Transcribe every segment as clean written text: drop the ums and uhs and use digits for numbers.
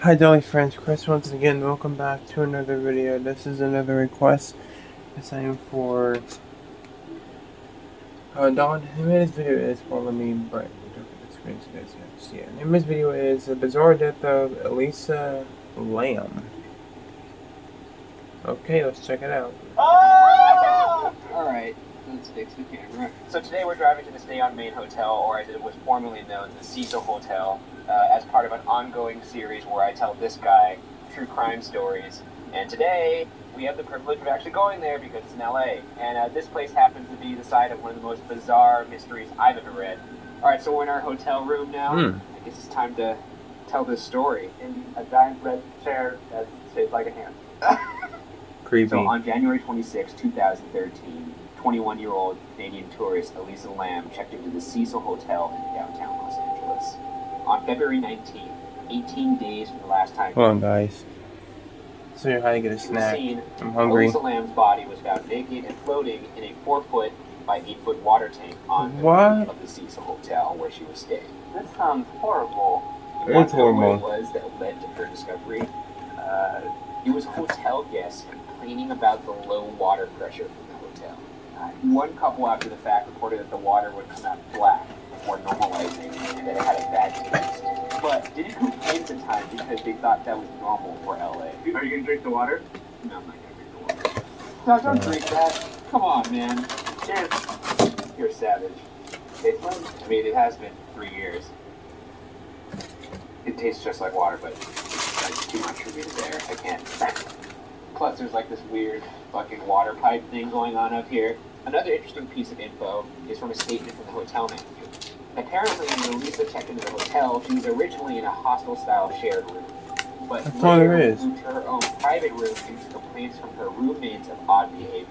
Hi Dolly friends, Chris once again, welcome back to another video. This is another request assigned for Don. The name of this video is, well, let me look at the screen so you guys can see it. The name of this video is The Bizarre Death of Elisa Lamb. Okay, let's check it out. Alright, let's fix the camera. So today we're driving to the Stay on Main Hotel, or as it was formerly known, the Cecil Hotel, as part of an ongoing series where I tell this guy true crime stories. And today, we have the privilege of actually going there because it's in LA. And this place happens to be the site of one of the most bizarre mysteries I've ever read. Alright, so we're in our hotel room now. I guess it's time to tell this story. In a giant red chair that's shaped like a hand. Creepy. So on January 26, 2013, 21-year-old Canadian tourist Elisa Lamb checked into the Cecil Hotel in downtown Los Angeles. On February 19th, 18 days from the last time Hold on, guys. So how to get a snack. I'm hungry. Elisa Lamb's body was found naked and floating in a 4-foot by 8-foot water tank on the roof of the Cecil Hotel where she was staying. This sounds horrible. It's horrible. What it was that led to her discovery? It was hotel guests complaining about the low water pressure from the hotel. One couple after the fact reported that the water would come out black before normalizing and that it had a bad taste. But didn't complain at the time because they thought that was normal for LA. Are you going to drink the water? No, I'm not going to drink the water. No, don't drink that. Come on, man. Cheers. You're savage. Tastes like? I mean, it has been 3 years. It tastes just like water, but it's too much for me to bear. I can't. Plus, there's like this weird fucking water pipe thing going on up here. Another interesting piece of info is from a statement from the hotel manager. Apparently, when Elisa checked into the hotel, she was originally in a hostel-style shared room. But later moved to her own private room due to complaints from her roommates of odd behavior.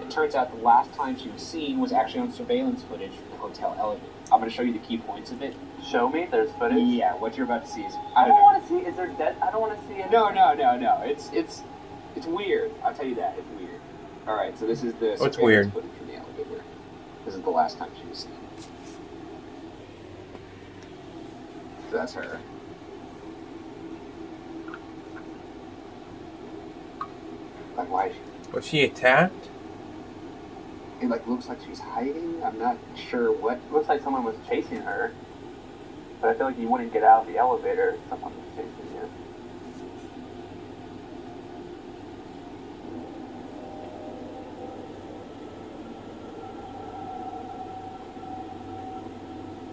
It turns out the last time she was seen was actually on surveillance footage from the hotel elevator. I'm going to show you the key points of it. Show me? There's footage? Yeah, what you're about to see is... I don't want to see... Is there dead? I don't want to see it. No. It's weird. I'll tell you that. It's weird. Alright, so this is the surveillance footage from the elevator. This is the last time she was seen. So that's her. Like, why is she... Was she attacked? It like looks like she's hiding. I'm not sure what. Looks like someone was chasing her. But I feel like you wouldn't get out of the elevator if someone was chasing you.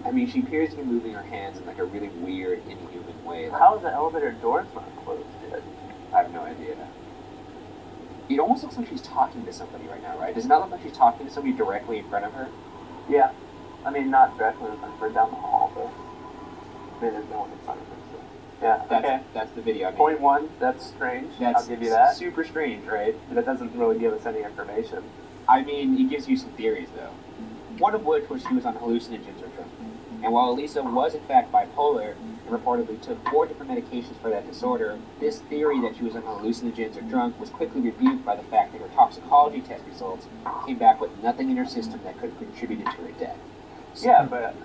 I mean, she appears to be moving her hands in like a really weird, inhuman way. How is the elevator doors not closed yet? I have no idea. It almost looks like she's talking to somebody right now, right? Does it not look like she's talking to somebody directly in front of her? Yeah. I mean, not directly in front of her, down the hall, but... I mean, there's no one in front of her, so... Yeah, okay. That's the video. I mean, Point one, that's strange. That's I'll give you that. Super strange, right? That doesn't really give us any information. I mean, it gives you some theories, though. One of which was she was on hallucinogens or drugs. And while Elisa was in fact bipolar and reportedly took 4 different medications for that disorder, this theory that she was on hallucinogens or drunk was quickly rebuked by the fact that her toxicology test results came back with nothing in her system that could have contributed to her death. So, yeah, but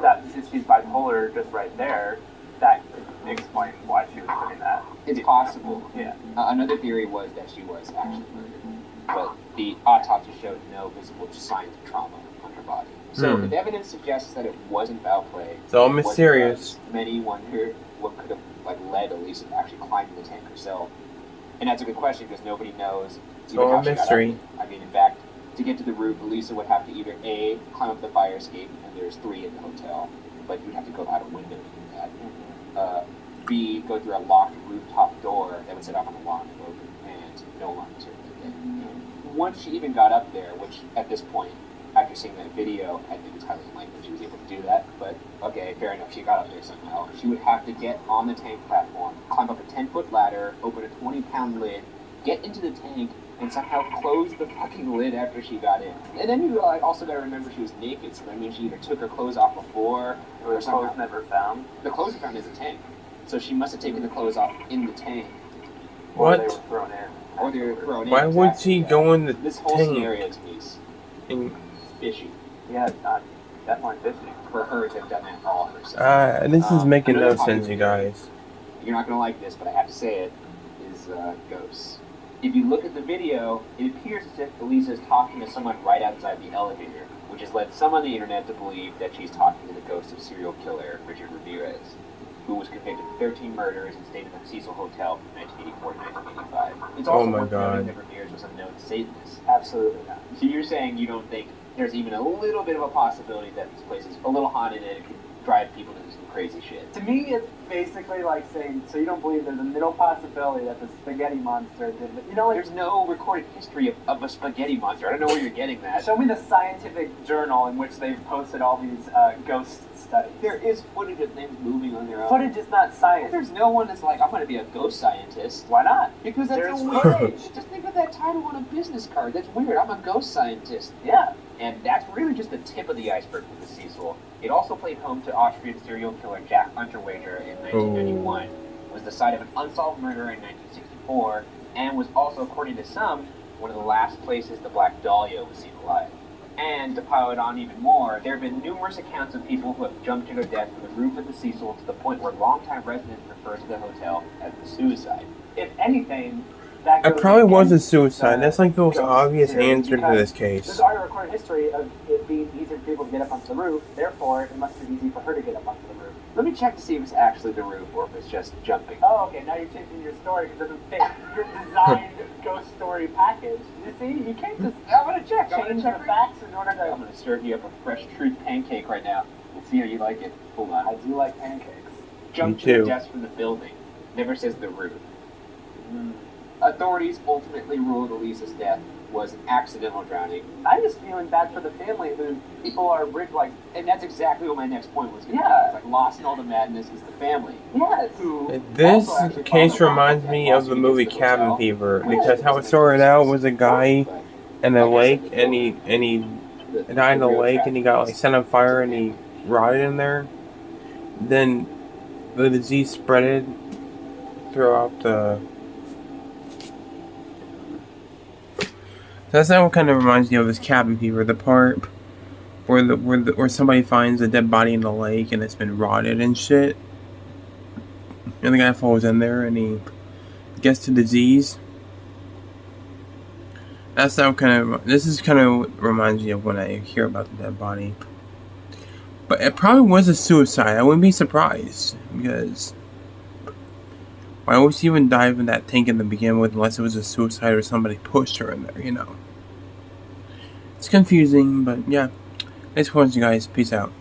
that if she's bipolar just right there, that could explain why she was doing that. It's possible. Yeah. Another theory was that she was actually murdered, but the autopsy showed no visible signs of trauma on her body. So if evidence suggests that it wasn't foul play, it's all mysterious. Many wondered what could have led Elisa to actually climb the tank herself. And that's a good question because nobody knows. It's all a mystery. I mean, in fact, to get to the roof, Elisa would have to either A, climb up the fire escape, and there's 3 in the hotel, but you'd have to go out a window to do that. B, go through a locked rooftop door that would set off an alarm if open, and no alarm was heard that day. Once she even got up there, which at this point, after seeing that video, I think it's highly unlikely she was able to do that, but okay, fair enough, she got up there somehow. She would have to get on the tank platform, climb up a 10-foot ladder, open a 20-pound lid, get into the tank, and somehow close the fucking lid after she got in. And then you also gotta remember she was naked, so that means she either took her clothes off before, or the clothes never found. The clothes were found in the tank. So she must have taken the clothes off in the tank. What? Or they were thrown in. Or they were thrown in. Why would she go in the tank? This whole scenario to me is fishy. Yeah, it's not definitely fishy. For her to have done that all herself. This is making no sense, you guys. you're not going to like this, but I have to say it, is ghosts. If you look at the video, it appears as if Elisa is talking to someone right outside the elevator, which has led some on the internet to believe that she's talking to the ghost of serial killer Richard Ramirez, who was convicted of 13 murders and stayed in the Cecil Hotel from 1984 to 1985. It's also worth noting that Ramirez was a known Satanist. Absolutely not. So you're saying you don't think there's even a little bit of a possibility that this place is a little haunted and it could drive people to do some crazy shit? To me, it's basically like saying, so you don't believe there's a middle possibility that the spaghetti monster did it. You know, like, there's no recorded history of a spaghetti monster. I don't know where you're getting that. Show me the scientific journal in which they've posted all these ghost studies. There is footage of them moving on their own. Footage is not science. There's no one that's like, I'm going to be a ghost scientist. Why not? Because that's There's a weird. footage. Just think of that title on a business card. That's weird. I'm a ghost scientist. Yeah. And that's really just the tip of the iceberg for the Cecil. It also played home to Austrian serial killer Jack Unterweger in 1991, was the site of an unsolved murder in 1964, and was also, according to some, one of the last places the Black Dahlia was seen alive. And to pile it on even more, there have been numerous accounts of people who have jumped to their death from the roof of the Cecil to the point where longtime residents refer to the hotel as the suicide. If anything, that It probably was a suicide. That's like the most obvious answer to this case. There's already a recorded history of it being easy for people to get up onto the roof, therefore it must be easy for her to get up onto the roof. Let me check to see if it's actually the roof or if it's just jumping. Oh, okay, now you're changing your story because it doesn't fit your designed ghost story package. You see, you can't just I'm gonna check. change the facts in order to... I'm gonna serve you up a fresh truth pancake right now. Let's see how you like it. Hold on. I do like pancakes. Jump to the desk from the building. Never says the roof. Authorities ultimately ruled Elisa's death was accidental drowning. I'm just feeling bad for the family whose people are like... And that's exactly what my next point was. Yeah. It's like lost in all the madness is the family. Yes. This case reminds me of the movie Cabin Fever, because how it started out was a guy in a lake, and he died in the lake, and he got like set on fire, and he rotted in there. Then the disease spreaded throughout the... That's not what kind of reminds me of this Cabin Fever, the part where somebody finds a dead body in the lake and it's been rotted and shit, and the guy falls in there and he gets the disease. That's not kind of... This is kind of what reminds me of when I hear about the dead body. But it probably was a suicide. I wouldn't be surprised, because why would she even dive in that tank in the beginning with, unless it was a suicide or somebody pushed her in there, you know? It's confusing, but yeah. Thanks for watching, guys. Peace out.